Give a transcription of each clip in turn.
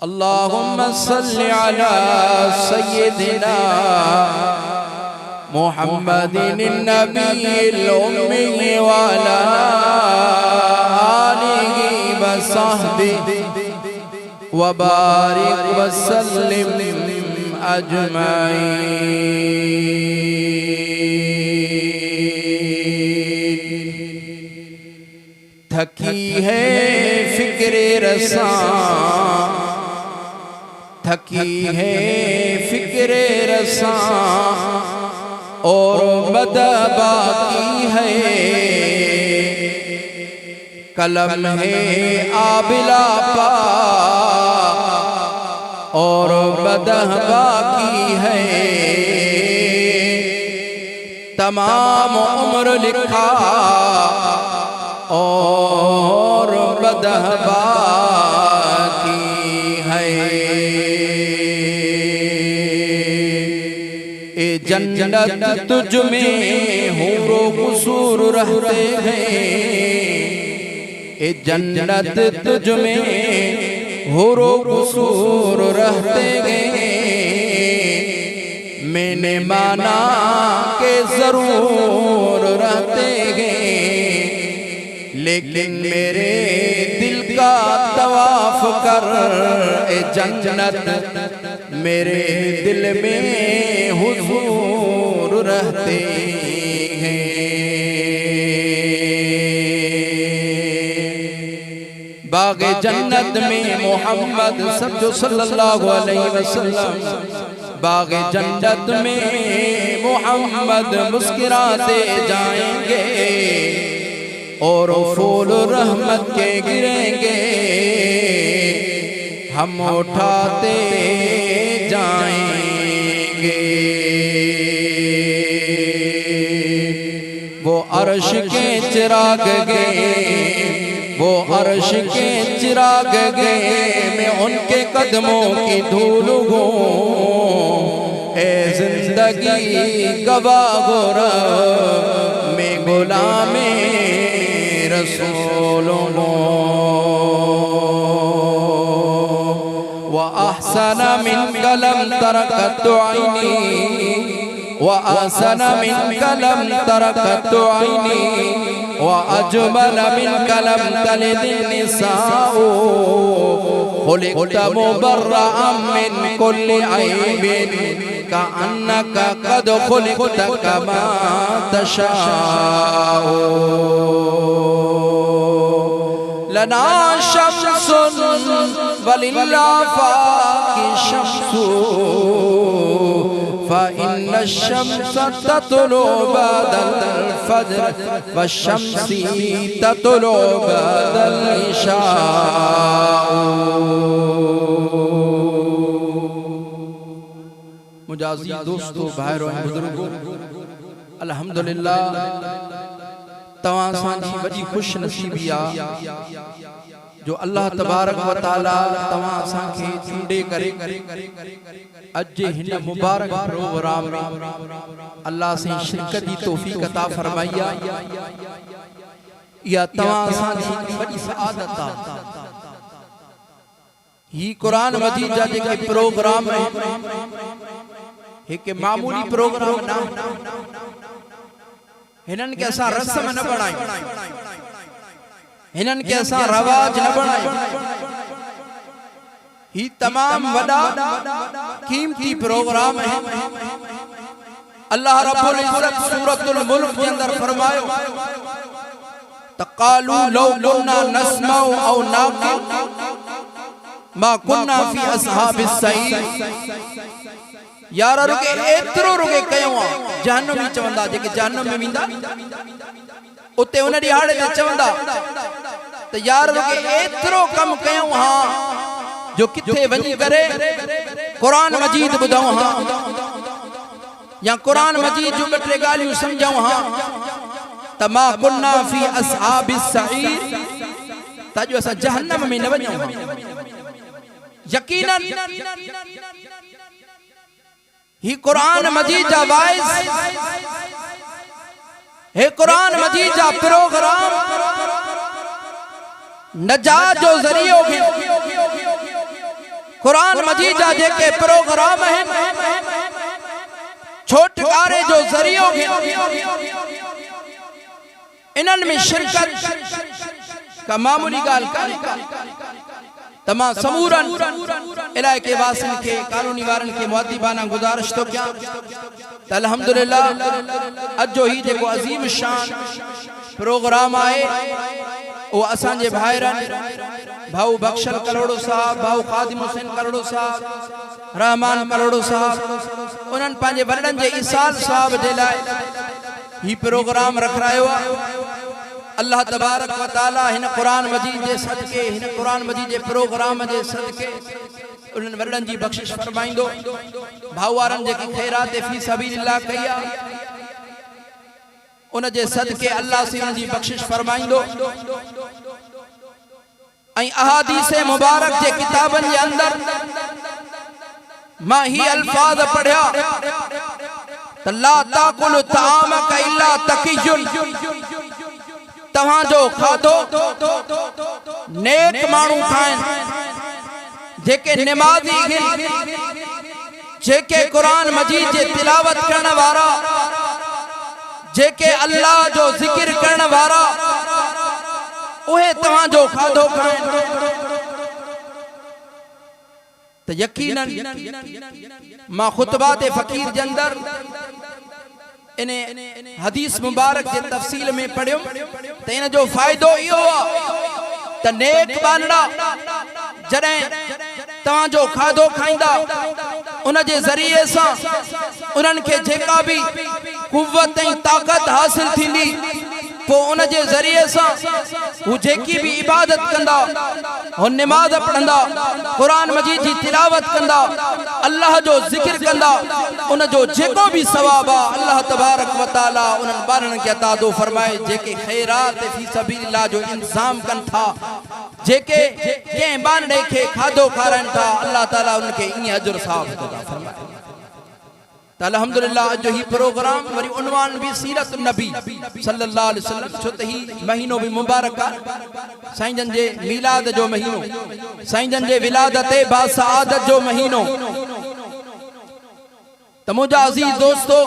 अल्लाहुम्मा सल्लि अला सय्यिदिना मुहम्मदिन नबील उम्मी व अला आलिहि व सहबिहि व बारिक व सल्लिम अजमाइन। थकी है फिक्रे रसा, थकी है फिक्रे रसा और मदा बाकी है। कलम है आबिला पा और बदह बाकी है। तमाम उम्र लिखा और बदह बाकी है। ए जन्नत तुझ में हूरो कुसूर रहते हैं। ए जन्नत तुझ में हूरो कुसूर रहते हैं। मैंने माना के जरूर रहते हैं, लेकिन मेरे दिल का तवाफ कर ए जन्नत मेरे दिल में हुजूर रहते हैं। बाग़े जन्नत में मोहम्मद सल्लल्लाहु अलैहि वसल्लम, बाग़े जन्नत में मोहम्मद मुस्कुराते जाएंगे और फूल रहमत के गिरेंगे, हम उठाते जाएंगे। वो अर्श के चिराग गए, वो अर्श के चिराग गए, मैं उनके कदमों की धूल हूँ। ए जिंदगी गवाह मैं गुलामे रसूलों व अहसन मिन कलम तरकत आईनी, व अहसन मिन कलम तरकत आईनी, व अजमल मिन कलम तलिदिन निसाओ। खुलिक़त मुबर्रअन मिन कुल्ली ऐबिन कअन्नका क़द खुलिक़त कमा तशाओ। लना शम्सुन वलिल्लाफ़ाक़ि शम्सु, फ़इन्न शम्स ततलु बअदल फ़ज्र वश्शम्सी ततलु बअदल इशा। मुजाज़ी दोस्तों, भाइरों, बुजुर्गों, अल्हम्दुलिल्लाह तवां सां वॾी खुश नसीबी आ जो अल्लाह तबारक व तआला तवां असां खे चूंडे करे अज हिन मुबारक प्रोग्राम में अल्लाह से शिरकत जी तौफीक अता फरमाई आ। या तवां असां जी वॾी सआदत आ। ही कुरान मजीद जा जेके प्रोग्राम एक मामूली प्रोग्राम ना, हिनन के असां रस्म न बनाई, हिनन के असां रवाज न बनाई। ही तमाम वडा कीमती प्रोग्राम है। अल्लाह रब्बुल इज्जत सूरतुल मुल्क के अंदर फरमायो, तक़ालू लौ कुन्ना नस्मउ औ नाक़िल मा कुन्ना फी अस्हाबिस सईर। यार रुके एतिरो रुके कयूं आ, जहन्नमी चवंदा जेके जहन्नम में वेंदा उते उन ॾिहाड़े ते चवंदा त यार रुके एतिरो कम कयूं हा जो किथे वञी करे कुरान मजीद ॿुधऊं हा या कुरान मजीद जो ॿ टे ॻाल्हियूं सम्झऊं हा त मा कुन्ना फी अस्हाबिस सईर, त जो असां जहन्नम में न वञूं हा। यकीनन ही कुरान मजीद जा वाइस, हे कुरान मजीद जा प्रोग्राम नजात जो जरियो कुरान मजीद जा जेके प्रोग्राम हैं छोटकारे जो ज़रियो इन्हनि में शिरकत का मामूली गाल तमाम समूरन इलाके वासिन के कानूनी वारन के मुअद्दिबाना गुजारिश तो क्या त अल्हम्दुलिल्लाह अजो ही जेको अजीम शान प्रोग्राम आए वो असांजे भाइरन भाऊ बख्शल करोड़ो साहब भाऊ खादिम हुसैन करोड़ो साहब रहमान करोड़ो साहब उन्हनि पंहिंजे वॾनि जे इसाल साहब जे लाइ ही प्रोग्राम रखरायो अल्लाह तबारक व तआला हिन कुरान मजीद जे सदके हिन कुरान मजीद जे प्रोग्राम जे सदके उन्हनि वॾनि जी बख्शिश फरमाईंदो भाऊ वारनि जेकी खैरात फी सबीलिल्लाह कई आहे उन जे सदके अल्लाह से उन जी बख्शिश फरमाईंदो ऐं अहादीस मुबारक जे किताबन जे अंदर मां ही अल्फाज पढ़िया त ला ताकुल तामक इल्ला तकियुन तव्हां जो खाधो नेक माण्हू खाइनि जेके निमाज़ी आहिनि जेके कुरान मजीद जे तिलावत करण वारा जेके अल्लाह जो जिक्र करण वारा उहे तव्हां जो खाधो खाइनि त यकीनन मां खुतबात फ़कीर जे अंदर इन हदीस मुबारक के तफसील में पढ़ियो त इन जो फायदो इहो आहे त नेक बानड़ा जॾहिं तव्हां जो खाधो खाईंदा उन जे ज़रिए सां उन्हनि खे जेका भी कुव्वत ऐं ताक़त हासिल थींदी तो उन जे ज़रिए सां वो जेकी भी इबादत कंदा और नमाज पढ़ंदा कुरान मजीद जी तिलावत कंदा अल्लाह जो जिक्र कंदा उन जो जेको भी सवाब आहे अल्लाह तबारक व तआला उन्हनि ॿारनि खे अता दो फरमाए जेके खैरात फी सबीलिल्लाह जो इंतजाम कनि था जेके कंहिं बानड़े खे खाधो खाराइनि था अल्लाह ताला उनखे ईअं अजर साफ़ अता फरमाए त अल्हम्दुलिल्लाह जो ही प्रोग्राम वरी उन्वान भी सीरत नबी सल्लल्लाहु अलैहि वसल्लम छो त ही महीनो भी मुबारक आहे साईं जन जे मिलाद जो महीनो साईं जन जे विलादत बा सआदत जो महीनो त मुंहिंजा अज़ीज दोस्तो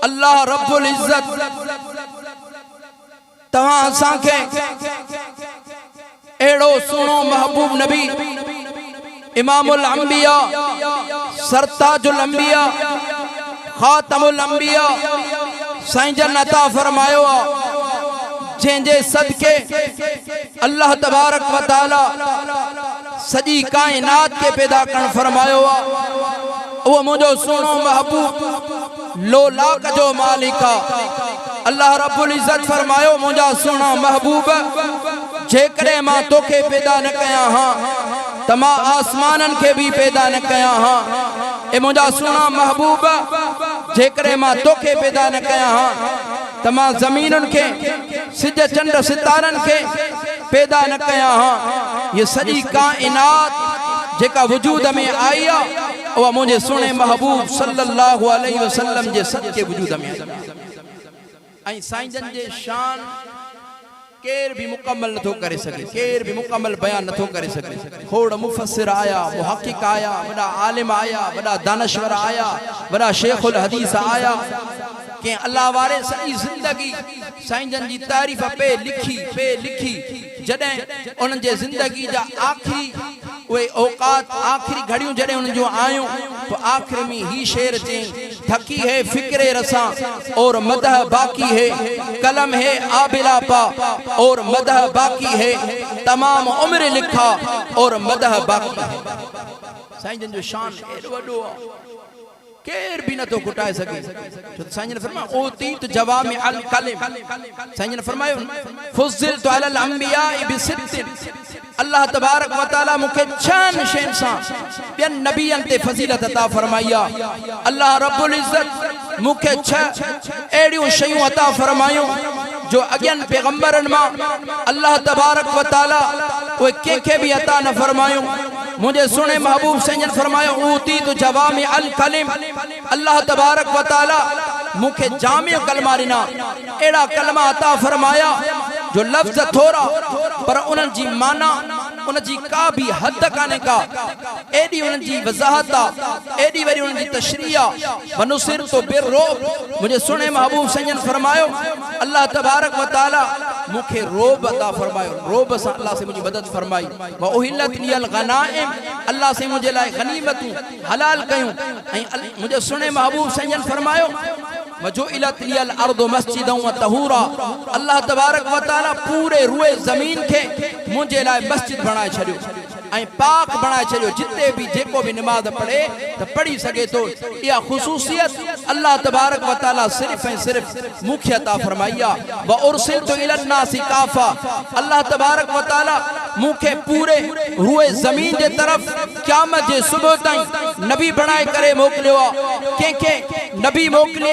अल्लाह रब्बुल इज्जत तव्हां असां खे अहिड़ो सुहिणो महबूब नबी इमामुल अंबिया सरताजुल अंबिया खातमुल अंबिया साईं जन अता फरमायो जंहिंजे सदके अल्लाह तबारक व तआला सॼी कायनात के पैदा करण फरमायो वो मुझो सुनो महबूब लो लाक जो मालिक अल्लाह रब्बुल इज्जत फरमायो मुझा सुना महबूब जेकरे मां तोखे पैदा न कया हां तमा आसमानन के भी पैदा न कया हां ए मुझा सुना महबूब जेकरे मां तोखे पैदा न कया हां तमा जमीनन के सिज चंड सितारन के पैदा न कया हां ये सॼी कायनात जेका वजूद में आई आहे वो मुझे सुने महबूब सल्लल्लाहु अलैहि वसल्लम जे सदके वजूद में आई साईं जन जे शान केर भी मुकम्मल नथो करे सके केर भी मुकम्मल बयान नथो करे सके खोड़ मुफस्सिर आया मुहक्किक आया बड़ा आलिम आया बड़ा दानश्वर आया बड़ा शेखुल हदीस आया के अल्लाह वारे सॼी जिंदगी साईं जन जी तारीफ़ पे लिखी जॾहिं उन जे जिंदगी जा आखिरी वे औकात आखिरी घड़ियों जड़े उन जो आयो तो आखिर में ही शेर चें थकी है फिक्रे रसा और मदह बाकी है कलम है आबिला पा और मदह बाकी है तमाम उम्र लिखा और मदह बाकी है साईं जन जो शान एॾो वॾो केर भी न तो घुटाए सके तो साईं ने फरमाया ओतीत जवामी अल कलिम साईं ने फरमायो फुज़िल तो अलल अंबिया बिसित्तिन अल्लाह तबारक व तआला मुखे छन शैन सा बिन नबियन ते फजीलत अता फरमाया अल्लाह रब्बुल इज्जत मुखे छ एड़ियों शयूं अता फरमायो जो अगन पैगंबरन मा अल्लाह तबारक व तआला वो के भी अता न फरमायो मुझे सुने महबूब सैयद फरमायो ऊती तो जवामी अल कलिम अल्लाह तबारक व तआला मुखे जामिअ कलमा ॾिना एड़ा कलमा अता फरमाया जो लफ्ज थोड़ा पर उन जी माना उन जी का भी हद काने का एडी उन जी वजाहत एडी वरी उन जी तशरीह वनुसिर तो बिर्रोब मुझे सुने महबूब सजन फरमायो अल्लाह तबारक व तआला मुखे रोब अता फरमायो रोब से अल्लाह से मुझे मदद फरमाई व उहिल्लत लियल गनाइम अल्लाह से मुझे लाए गनीमत हलाल कयूं मुझे सुने महबूब सजन फरमायो वजुइलत लियल अर्दु मस्जिदन व तहूरा अल्लाह तबारक व तआला पूरे रुए जमीन के मुझे लाए मस्जिद बनाए छड़ियो आई पाक बनाए छड़ियो जिते भी जेको भी नमाज पढ़े तो पढ़ी सके तो या खुसूसियत अल्लाह तबारक व तआला सिर्फ मुख्य अता फरमाइया व उरसिलतु इलन नासी काफा अल्लाह तबारक व तआला मुखे पूरे रुए जमीन जे तरफ क़यामत जे सुबह ताई नबी बनाए करे मोकलियो के नबी मोकले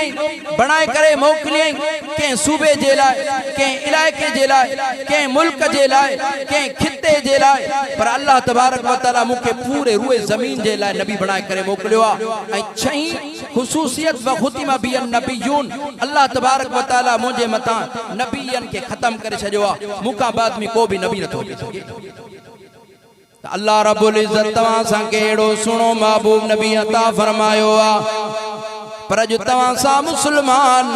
बनाए करे मोकले के सूबे जे लाए के इलाके जे लाए के मुल्क जे लाए के खिते जे लाए पर अल्लाह तबारक व तआला मुखे पूरे रुए जमीन जे लाए नबी बनाए करे मोकलियो ऐ छही खुसूसियत व खुतिमा बियन नबियून अल्लाह तबारक व तआला मुझे मता नबियन के खत्म करे छजो मुका बाद में को भी नबी न थो सके अल्लाह रब्बुल इज्जत तवा सा केड़ो सुनो महबूब नबी अता फरमायो पर जो तवा सा मुसलमान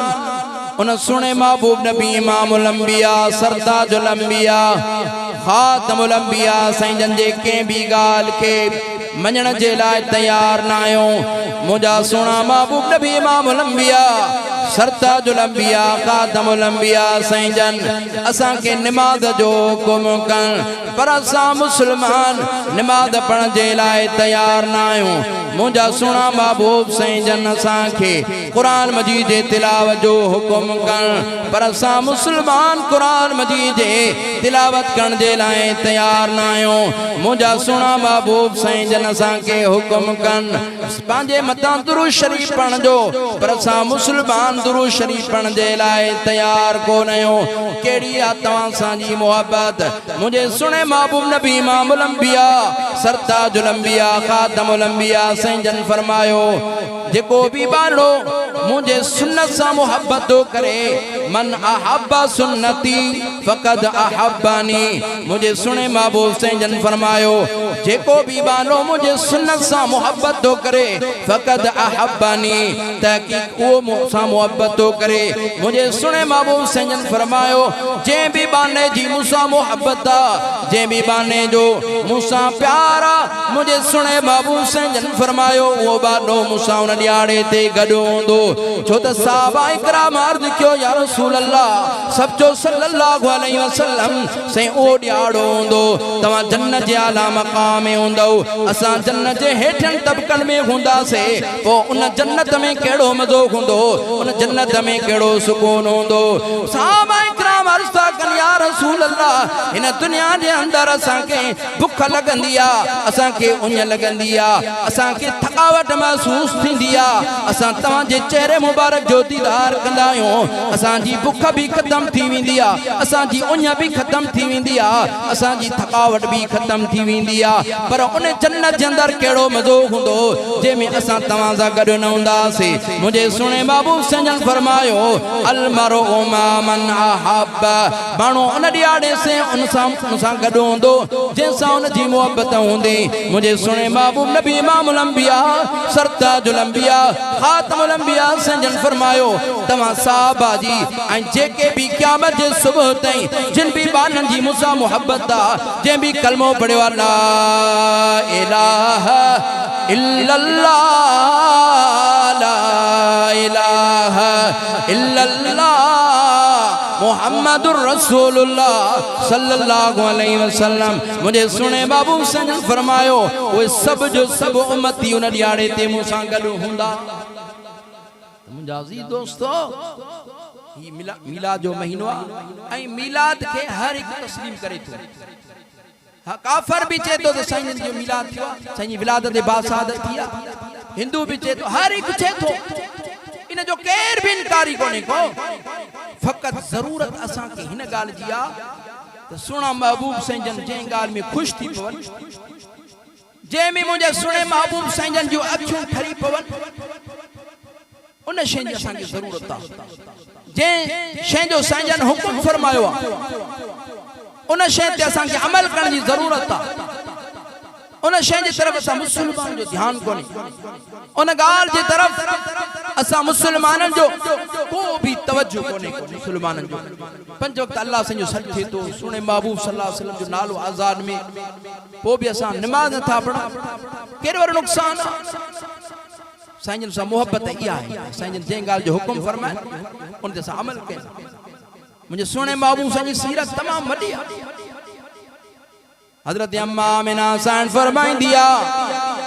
उन सुने महबूब नबी इमामुल अंबिया सरताजुल अंबिया खातमुल अंबिया साईं जन जे के भी गाल के मञण जे लाए तैयार ना आयो मुझा सुना महबूब नबी इमामुल अंबिया सरताजुल अंबिया खातमुल अंबिया साईं जन असा के नमाज जो हुकुम कन पर असा मुसलमान नमाज पढ़ जे लाए तैयार ना आयो मुझा सुना महबूब साईं जन असा के कुरान मजीद जे तिलावत जो हुकुम कन पर असा मुसलमान कुरान मजीद जे तिलावत करण जे लाए तैयार ना आयो मुझा सुना महबूब साईं जन असा के हुकुम कन पांजे मता दुरूद शरीफ पढ़ जो पर असा मुसलमान दुरूद शरीफ पढ़ जे लाए तैयार को नयो केड़ी आ तवा सा जी मोहब्बत मुझे सुने महबूब नबी इमामुल अंबिया सरताजुल अंबिया खातमुल अंबिया साईं जन फरमायो जेको भी बालो मुझे सुन्नत सा मोहब्बत करे मन अहब्बा सुन्नती फकद अहब्बानी मुझे सुने महबूब साईं जन फरमायो जेको भी बालो मुझे सुन्नत सा मोहब्बत तो करे फकद अहब्बानी तहकीक वो मुसा मोहब्बत तो करे मुझे सुने महबूब साईं जन फरमायो जे भी बाने जी मुसा मोहब्बत जे भी बाने जो मुसा प्यारा मुझे सुने महबूब साईं जन फरमायो वो बानो मुसा उन ॾियारे ते गॾु हूंदो छो त साहबा इकराम अर्ज़ कयो या रसूल अल्लाह सब जो सल्लल्लाहु अलैहि वसल्लम से ओ ॾियारो हूंदो तव्हां जन्नत जे आला मक़ाम में हूंदो असां जन्नत जे हेठियनि तबक़नि में हूंदासीं पोइ उन जन्नत में कहिड़ो मज़ो हूंदो उन जन्नत में कहिड़ो सुकून हूंदो साहबा इकराम अर्ज़ था कनि या रसूल अल्लाह हिन दुनिया जे अंदरि असांखे बुख लॻंदी आहे असांखे उञ लॻंदी आहे असांखे थकावट महसूस थींदी आहे असां तव्हांजे चेहरे मुबारक जो दीदार कंदा आहियूं असांजी बुख भी खत्म थी वेंदी आहे असांजी उञ भी खत्म थी वेंदी आहे असांजी थकावट भी खत्म थी वेंदी आहे पर उन जन्नत जे अंदरि कहिड़ो मज़ो हूंदो जंहिंमें असां तव्हां सां गॾु न हूंदासीं मुंहिंजे सुहिणे महबूब सजन फरमायो अल मरउ मा मन अहब माण्हू उन ॾियारे से उन सां गॾु हूंदो जंहिंसां उन जी मोहब्बत हूंदी मुंहिंजे सुहिणे महबूब नबी इमामुल अंबिया सरताजुल अंबिया खातमुल अंबिया सजन फरमायो तव्हां साहबा जी ऐं जेके भी क़यामत जे सुबह ताईं जिन भी बाननि जी मुसा मोहब्बत आहे जंहिं भी कलमो पढ़ियो आहे ला इलाहा इल्लल्लाह ला इलाहा इल्लल्लाह मुहम्मदुर रसूलुल्लाह सल्लल्लाहु अलैहि वसल्लम मुझे सुने बाबू सजन फरमायो वो सब जो सब उम्मती उन ॾियारे ते मूंसां गॾु हूंदा मुंहिंजा अज़ीज़ दोस्तो ही मिलाद जो महीनो आहे ऐं मिलाद खे हर हिकु तस्लीम करे थो हाँ काफर भी चे तो साईं जो मिलाद थियो साईं विलादत बासादत थी हिंदू भी चे तो हर एक चे तो इन जो केर भी इनकारी कोने को फकत जरूरत असा के हिन गाल जिया तो सुना महबूब साईं जन जे गाल में खुश थी पवन जे में मुझे सुने महबूब साईं जन जो अखियों ठरी पवन उन शे जी असा की जरूरत आ जे शे जो साईं जन हुकुम फरमायो उन शइ ते असांखे अमल करण जी ज़रूरत आहे। उन शइ जी तरफ़ असां मुस्लमान जो ध्यानु कोन्हे, उन ॻाल्हि जी तरफ़ असां मुस्लमाननि जो को बि तवज्जो कोन्हे। मुस्लमाननि जो 5 वक़्त अल्लाह असांजो सॾु थिए थो, सुणे महबूब सल्लल्लाहु अलैहि वसल्लम जो नालो आज़ाद में, पोइ बि असां निमाज़ नथा पढ़ूं, केॾो वॾो नुक़सान आहे। साईं जन सां मोहबत इहा आहे, साईं जन जंहिं ॻाल्हि जो हुकुम फरमाए उन ते असां अमल कयूं। मुंहिंजे सुणे महबूब साईं जी सीरत तमामु वॾी आहे। हज़रत अम्मा आमिना साईं फरमाईंदी आहे,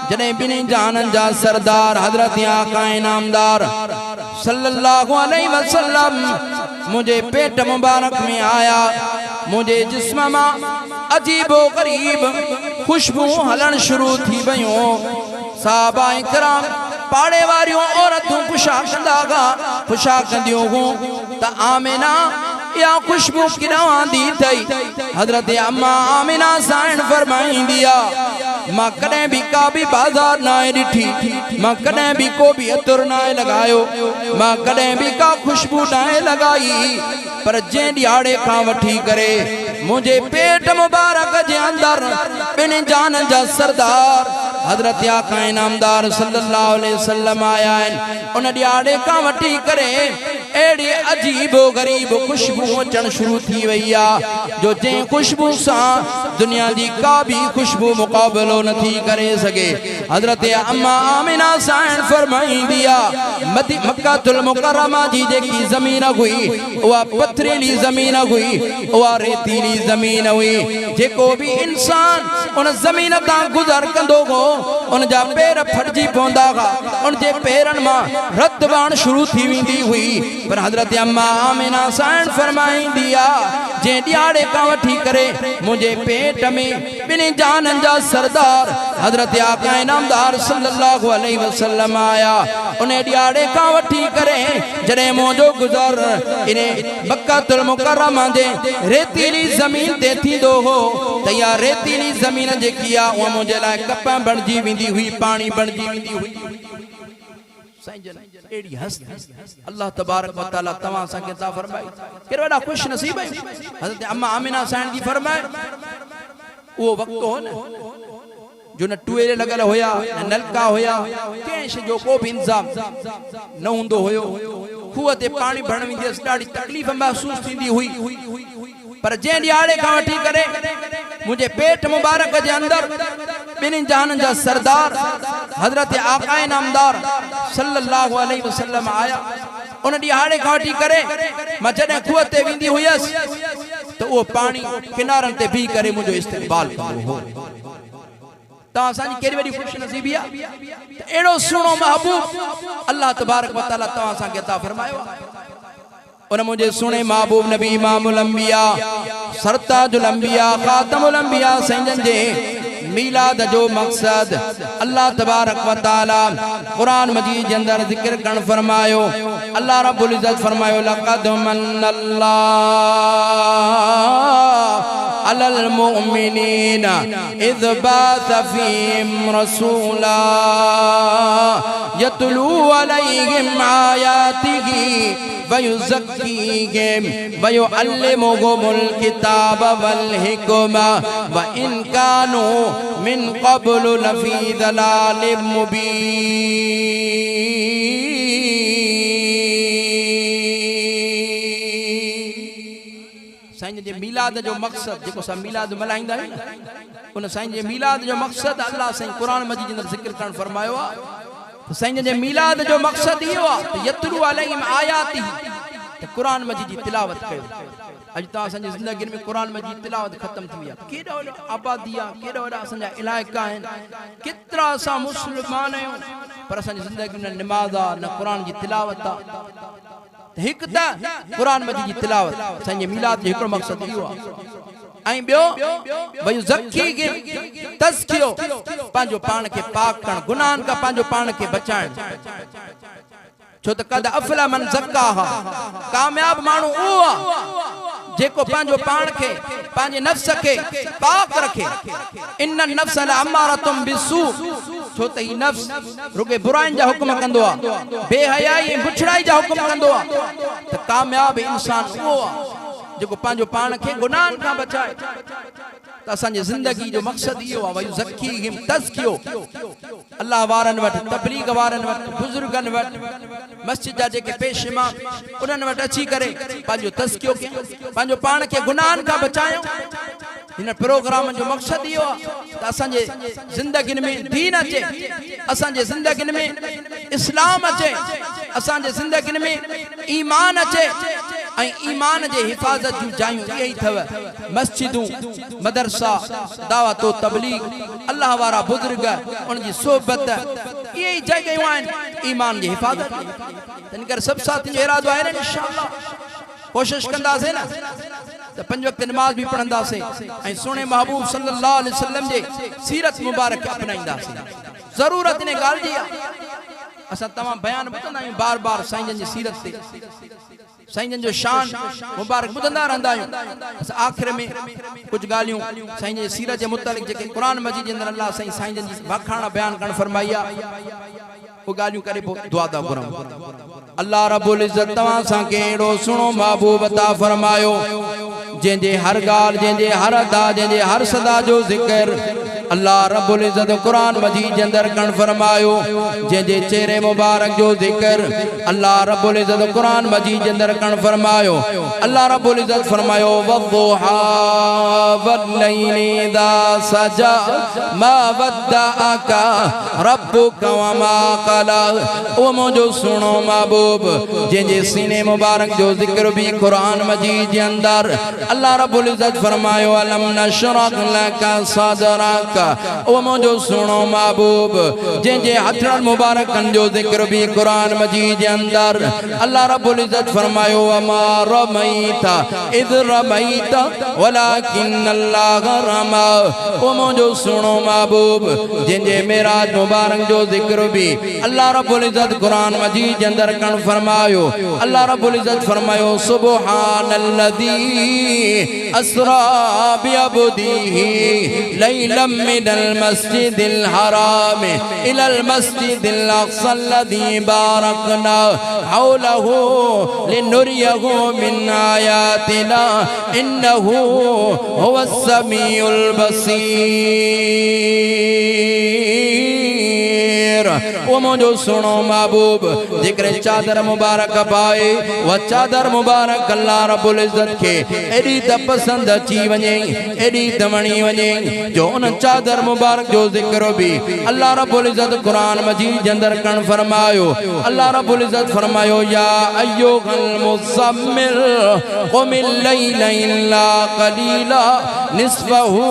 जॾहिं ॿिन्ही जाननि जा सरदार हज़रत आका इनामदार सल्लल्लाहु अलैहि वसल्लम मुझे पेट मुबारक में आया, मुझे जिस्म मां अजीबो गरीब खुशबू हलण शुरू थी वयूं। साहबा इकराम पाड़े वारियूं औरतूं पुछा कंदियूं हुयूं त आमिना या खुशबू किरां दी थई। हज़रत अम्मा आमिना साईं फरमाईंदी आहे, मां कॾहिं बि का बि बाज़ार न आहे ॾिठी, मां कॾहिं बि को बि अतुर न आहे लॻायो, मां कॾहिं बि का खुशबू न आहे लॻाई, पर जंहिं ॾियारे खां वठी करे मुंहिंजे पेट मुबारक जे अंदरि ॿिन्ही जाननि जा सरदार हज़रत आका इनामदार सल्लल्लाहु अलैहि वसल्लम आया आहिनि, उन ॾियारे खां वठी करे अहिड़ी अजीबो गरीब खुशबू अचण शुरू थी वई आहे जो जंहिं खुशबू सां दुनिया जी का बि खुशबू मुक़ाबिलो नथी करे सघे। हज़रत अम्मा आमिना साईं फरमाईंदी आहे, मक्कातुल मुकर्रमा जी जेकी ज़मीन हुई उहा पथरीली ज़मीन हुई, उहा रेतीली ज़मीन हुई। जेको बि इंसान उन ज़मीन तां गुज़र कंदो हो उन जा पेर फटजी पवंदा हुआ, उन जे पेरनि मां रत वहण शुरू थी वेंदी हुई। पर हज़रत अम्मा आमिना साईं फरमाईंदी आहे, जंहिं ॾियारे खां वठी करे मुंहिंजे पेट में ॿिन्ही जाननि जा सरदार हज़रत आका इनामदार सल्लल्लाहु अलैहि वसल्लम आया, उन ॾियारे खां वठी करे जॾहिं मुंहिंजो गुज़र इन मक्कातुल मुकर्रमा जे रेतीली ज़मीन ते थींदो हो त इहा रेतीली ज़मीन जेकी आहे उहा मुंहिंजे लाइ कप बणिजी वेंदी हुई, पाणी बणिजी वेंदी हुई। एड़ी हस्त अल्लाह तबारक व तआला तवा सा के ता फरमाई, केर वडा खुश नसीब है। हज़रत अम्मा आमिना साईं जी फरमाए, वो वक्त हो न जो न टुएरे लगल होया, न नलका होया, केश जो को भी इंतजाम न हुंदो होयो, खूह ते पानी भरण वेंदी ॾाढी तकलीफ़ महसूस थींदी हुई। पर जंहिं ॾियारे खां वठी करे मुझे पेट मुबारक जे अंदर ॿिन्ही जाननि जा सरदार हज़रत आका इनामदार सल्लल्लाहु अलैहि वसल्लम आया, उन ॾियारे खां वठी करे मां जॾहिं खूह ते वेंदी हुयसि त उहो पाणी किनारनि ते बीह करे मुंहिंजो इस्तक़बाल कंदो हो। तव्हां असांजी कहिड़ी वॾी ख़ुशि नसीबी आहे त अहिड़ो सुहिणो महबूब अल्लाह तबारक व तआला तव्हां असांखे अता फरमायो आहे। उन मुझे सुने महबूब नबी इमामुल अंबिया सरताजुल अंबिया खातमुल अंबिया सैयदन जे मीलाद जो मकसद अल्लाह तबारक व तआला कुरान मजीद के अंदर जिक्र करण फरमायो। अल्लाह रब्बुल इज्जत फरमायो, लक़द मन्नल्लाहु अलल मुमिनीना इज़ बाअस फ़ीहिम रसूला यतलू अलैहिम आयातिही वयुज़क्कीहिम वयुअल्लिमुहुमुल किताब वल हिकमा व इन कानू मिन क़ब्लु लफ़ी ज़लालिम मुबीन। साईं जे मीलाद जो मकसद जेको सा मीलाद मल्हाईंदा आहियूं न, उन साईं जे मीलाद जो मकसद अल्लाह साईं कुरान मजीद जे अंदर ज़िक्र करण फरमायो आहे। साईं जे मीलाद जो मकसद इहो आहे त यतलू अलैहिम आयाती, त कुरान मजीद जी तिलावत कयो। अॼु तव्हां असांजी ज़िंदगी में कुरान मजीद तिलावत ख़त्म थी वई आहे। केॾा वॾा आबादी आहे, केॾा वॾा असांजा इलाइक़ा आहिनि, केतिरा असां मुस्लमान आहियूं, पर असांजी ज़िंदगी में न निमाज़ आहे न कुरान जी तिलावत आहे। हिक त कुरान मजीद जी तिलावत, साईं जे मीलाद जो हिकिड़ो मकसद इहो आहे। ऐं ॿियो वयुज़क्कीहिम, तज़कियो, पंहिंजो पाण खे पाक करण, गुनाहनि खां पंहिंजो पाण खे बचाइण। छो त कद अफ़ला मन ज़क्काहा, कामयाब माण्हू उहो आहे जेको पंहिंजो पाण खे पंहिंजे नफ्स खे पाक रखे। इन नफ्स लअम्मारतुम बिस्सू, छो त ही नफ्स रुगे बुराइनि जा हुक्म कंदो आहे, बेहयाई ऐं बुछड़ाई जा हुक्म कंदो आहे। त कामयाब इंसान उहो आहे जो पांजो पान के गुनाहन का बचाए त असांजी जिंदगी जो मकसद इहो आहे वई ज़कीहिम तज़कियो अल्लाह वारन वट तबलीग वारन वट बुजुर्गन वट मस्जिद जा जेके पेश इमाम उन्हनि वट अची करे पंहिंजो तज़कियो कयूं पंहिंजो पान खे गुनाहन खां बचायूं इन प्रोग्राम जो मकसद इहो आहे त असांजे ज़िंदगियुनि में दीन अचे असांजे ज़िंदगियुनि में इस्लाम अचे असांजे ज़िंदगियुनि में ईमान अचे ऐं ईमान जे हिफ़ाज़त जूं जायूं इहे ई अथव मस्जिदूं मदरसा दावतो तबलीग अल्लाह वारा बुजुर्ग उन जी सोबत इहे ई जॻहियूं आहिनि ईमान जी हिफ़ाज़त तंहिं करे सभु साथियुनि जो इरादो आहे न इंशाअल्लाह कोशिश कंदासीं न त 5 वक्त नमाज भी पढ़ंदासीं ऐं सुहिणे महबूब सल्लल्लाहु अलैहि वसल्लम जे सीरत मुबारक खे अपनाईंदासीं ज़रूरत इन ॻाल्हि जी आहे असां तमामु बयान ॿुधंदा आहियूं बार बार साईं जन जी सीरत ते साईं जन जो शान मुबारक ॿुधंदा रहंदा आहियूं असां आख़िर में कुझु ॻाल्हियूं साईं जी सीरत जे मुतालिक़ जेके क़ुर मजीद जे अंदरि अल्लाह साईं जन जी वाखाणा बयान करणु फरमाई आहे वो गालियों करे दुआ दा गुरम अल्लाह रब्बुल इज्जत तवां सां केड़ो सुनो महबूब अता फरमायो जेंजे हर गाल जेंजे हर अदा जेंजे हर सदा जो जिक्र अल्लाह रब्बुल इज्जत कुरान मजीद के अंदर कण फरमायो जेंजे चेहरे मुबारक जो जिक्र अल्लाह रब्बुल इज्जत कुरान मजीद के अंदर कण फरमायो अल्लाह रब्बुल इज्जत फरमायो वद्दुहा वल्लैलि इज़ा सजा मा वद्दअका रब्बुका वमा कला ओ मुझो सुनो महबूब जेंजे सीने मुबारक जो जिक्र भी कुरान मजीद के अंदर अल्लाह रब्बुल इज्जत फरमायो अलम नशरह लका सदरक ओ मुझो सुनो महबूब जेंजे हथन मुबारक जो जिक्र भी कुरान मजीद के अंदर अल्लाह रब्बुल इज्जत फरमायो अमा रमैता इज़ रमैता वलाकिन अल्लाह रमा ओ मुझो सुनो महबूब जेंजे मेराज मुबारक जो जिक्र भी अल्लाह रब्बुल इज्जत कुरान मजीद के अंदर कण फरमायो अल्लाह रब्बुल इज्जत फरमायो सुब्हानल्लज़ी अस्रा बिअब्दिही लैलम मिनल मस्जिदिल हराम इलल मस्जिदिल अक़सा अल्लज़ी बारकना हौलहु लिनुरियहु मिन आयातिना इन्नहु हुवस समीउल बसीर ओ मुझो सुनो महबूब जिक्र चादर मुबारक पाए व चादर मुबारक अल्लाह रब्बुल इज्जत के एडी त पसंद अची वने एडी त वणी वने जो उन चादर मुबारक जो जिक्र भी अल्लाह रब्बुल इज्जत कुरान मजीद के अंदर कण फरमायो अल्लाह रब्बुल इज्जत फरमायो या अय्युहल मुज़म्मिल क़ुमिल लैला इल्ला क़लीला निस्फहु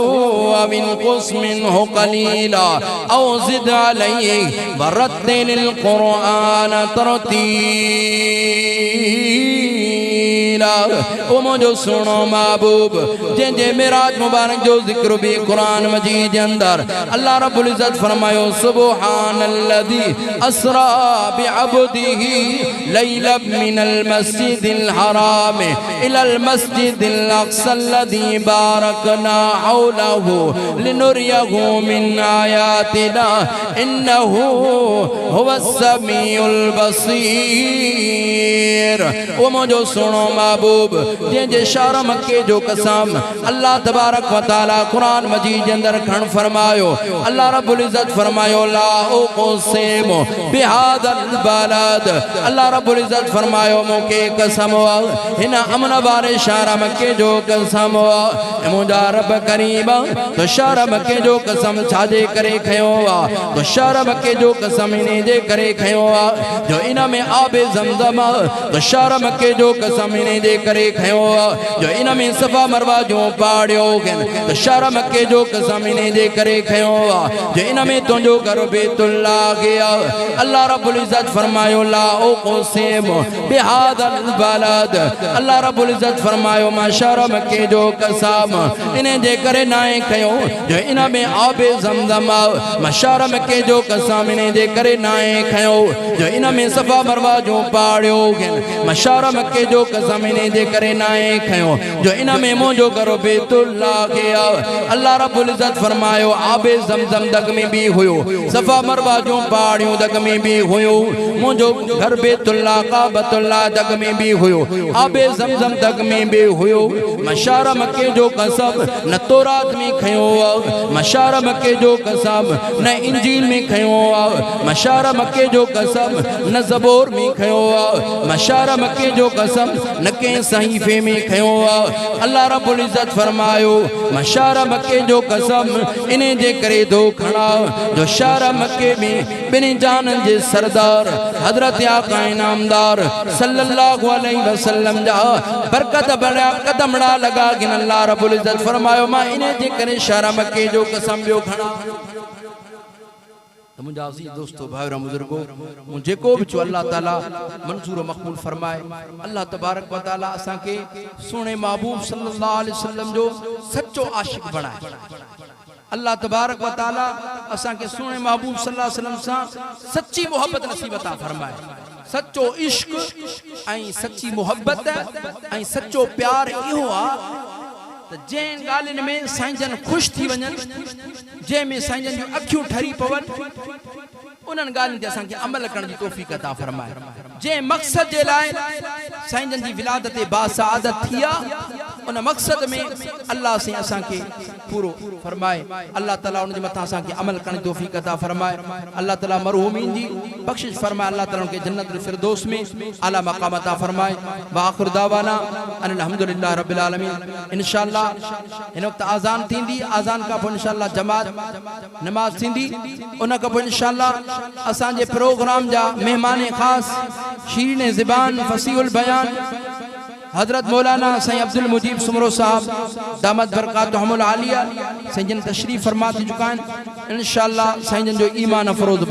अव इनक़ुस मिनहु क़लीला औ ज़िद अलैहि वरत्तिलिल क़ुरआन तरतीला ओ मुझो सुनो महबूब जेंजे मेराज मुबारक जो जिक्र भी कुरान मजीद के अंदर अल्लाह रब्बुल इज्जत फरमायो सुब्हानल्लज़ी अस्रा बिअब्दिही लैला मिनल मस्जिदिल हराम इलल मस्जिदिल अक़सा अल्लज़ी बारकना हौलहु लिनुरियहु मिन आयातिना इन्नहु हुवस समीउल बसीर ओ मुझो सुनो महबूब जेंजे शहर मक्के जो कसम अल्लाह तबारक व तआला कुरान मजीद के अंदर खण फरमायो अल्लाह रब्बुल इज्जत फरमायो ला उक़सिमु बिहादल बलद अल्लाह रब्बुल इज्जत फरमायो मोके कसम हिन अमन वारे शहर मक्के जो कसम मुंहिंजा रब करीम तो शहर मक्के जो कसम छाजे करे खयो तो शहर मक्के जो कसम इने जे करे खयो जो इन में आबे ज़मज़म तो शहर मक्के जो कसम इने जे करे खयो जो इन में सफा मरवा जो पाड़ियो तो शहर मक्के जो कसम इने जे करे खयो जो इन में तुंजो घर बैतुल्लाह गया अल्लाह रब्बुल इज्जत फरमायो ला उक़सिमु बिहादल बलद अल्लाह रब्बुल इज्जत फरमायो मां शहर मक्के जो कसम इने जे करे नाए खयो जो इन में आबे ज़मज़म मां शहर मक्के जो कसम इने जे करे नाए खयो जो इन में सफा मरवा जो पाड़ियो मां शहर मक्के जो कसम में ने जे करे नाए खयो जो इन में मुंहिंजो करो बैतुल्लाह के अल्लाह रब्बुल इज्जत फरमायो आबे ज़मज़म दग में भी हुयो सफा मरवा जो पहाड़ियों दग में भी हुयो मुंहिंजो घर बैतुल्लाह काबतुल्लाह दग में भी हुयो आबे ज़मज़म दग में भी हुयो मशार मक्के जो कसम न तौरात में खयो मशार मक्के जो कसम न इंजील में खयो मशार मक्के जो कसम न ज़बूर में खयो मशार मक्के जो कसम न के सहीफे में खयो अल्लाह रब्बुल इज्जत फरमायो मशार मक्के जो कसम इन्हें जे करे दो खड़ा जो शार मक्के में बिन जानन जे सरदार हजरत आका इनामदार सल्लल्लाहु अलैहि वसल्लम जा बरकत बड़ा कदमड़ा लगा कि अल्लाह रब्बुल इज्जत फरमायो मां इन्हें जे करे शार मक्के जो कसम बियो खड़ा तो मुझे अजीज दोस्तों भाईरा बुजुर्गो मुझे को भी अल्लाह ताला मंजूर मकबूल फरमाए अल्लाह तबारक व तआला असा के सोने महबूब सल्लल्लाहु अलैहि वसल्लम जो सच्चो आशिक बनाए अल्लाह तबारक व तआला असा के सोने महबूब सल्लल्लाहु अलैहि वसल्लम सा सच्ची मोहब्बत नसीब अता फरमाए सच्चो इश्क आई सच्ची मोहब्बत आई सच्चो प्यार इहो आ जे गालिन में साईंजन खुश थी वजन जे में साईंजन जो अखियों ठरी पवन उन्हनि गालिन ते असांखे अमल करण जी तौफीक अता फरमाए जे मकसद जे लाए साईंजन जी विलादत बासादत थिया उन मकसद में अल्लाह से असांखे पूरो फरमाए अल्लाह ताला उन जे मथा असांखे अमल करण जी तौफीक अता फरमाए अल्लाह ताला मरहूमीन जी बख्शिश फरमाए अल्लाह ताला उनके जन्नतुल फिरदौस में आला मकाम अता फरमाए व आखिर दावाना अनिल हम्दुलिल्लाह रब्बिल आलमीन इंशाअल्लाह इन वक्त आजान थींदी आजान का पोइ इंशाअल्लाह जमात नमाज थींदी उन का पोइ इंशाअल्लाह असांजे प्रोग्राम जा मेहमान खास शीरीन ज़बान फसीहुल बयान हजरत मौलाना सईं अब्दुल मुजीब सुमरो साहब दामत बरकातुहुमुल आलिया सईं जन तशरीफ फरमा चुका हैं इंशाअल्लाह सईं जन जो ईमान अफरोज